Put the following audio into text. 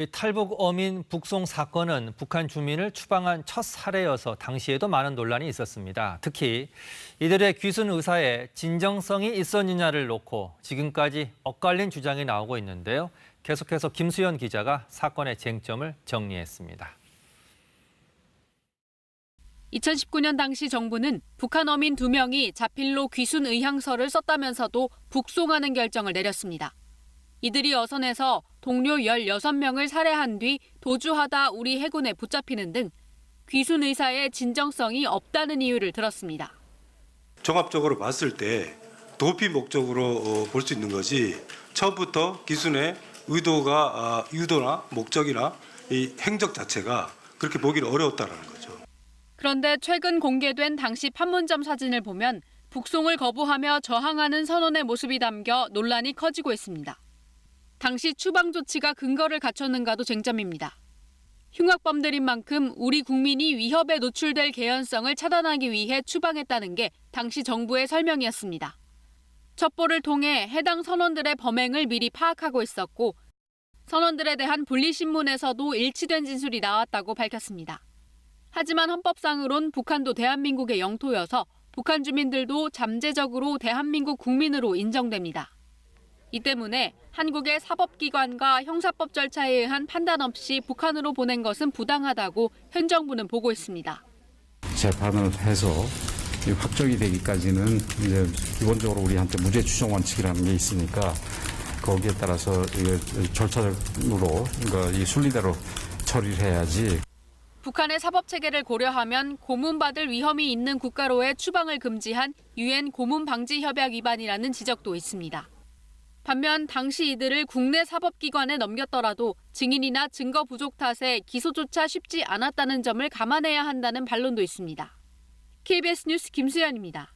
이 탈북 어민 북송 사건은 북한 주민을 추방한 첫 사례여서 당시에도 많은 논란이 있었습니다. 특히 이들의 귀순 의사에 진정성이 있었느냐를 놓고 지금까지 엇갈린 주장이 나오고 있는데요. 계속해서 김수연 기자가 사건의 쟁점을 정리했습니다. 2019년 당시 정부는 북한 어민 2명이 자필로 귀순 의향서를 썼다면서도 북송하는 결정을 내렸습니다. 이들이 어선에서 동료 16명을 살해한 뒤 도주하다 우리 해군에 붙잡히는 등 귀순 의사의 진정성이 없다는 이유를 들었습니다. 종합적으로 봤을 때 도피 목적으로 볼 수 있는 것이 처음부터 귀순의 의도나 목적이나 이 행적 자체가 그렇게 보기는 어려웠다는 거죠. 그런데 최근 공개된 당시 판문점 사진을 보면 북송을 거부하며 저항하는 선원의 모습이 담겨 논란이 커지고 있습니다. 당시 추방 조치가 근거를 갖췄는가도 쟁점입니다. 흉악범들인 만큼 우리 국민이 위협에 노출될 개연성을 차단하기 위해 추방했다는 게 당시 정부의 설명이었습니다. 첩보를 통해 해당 선원들의 범행을 미리 파악하고 있었고 선원들에 대한 분리신문에서도 일치된 진술이 나왔다고 밝혔습니다. 하지만 헌법상으론 북한도 대한민국의 영토여서 북한 주민들도 잠재적으로 대한민국 국민으로 인정됩니다. 이 때문에 한국의 사법기관과 형사법 절차에 의한 판단 없이 북한으로 보낸 것은 부당하다고 현 정부는 보고 있습니다. 재판을 해서 확정이 되기까지는 이제 기본적으로 우리한테 무죄 추정 원칙이라는 게 있으니까 거기에 따라서 절차적으로 그러니까 이 순리대로 처리를 해야지. 북한의 사법 체계를 고려하면 고문받을 위험이 있는 국가로의 추방을 금지한 유엔 고문 방지 협약 위반이라는 지적도 있습니다. 반면 당시 이들을 국내 사법기관에 넘겼더라도 증인이나 증거 부족 탓에 기소조차 쉽지 않았다는 점을 감안해야 한다는 반론도 있습니다. KBS 뉴스 김수연입니다.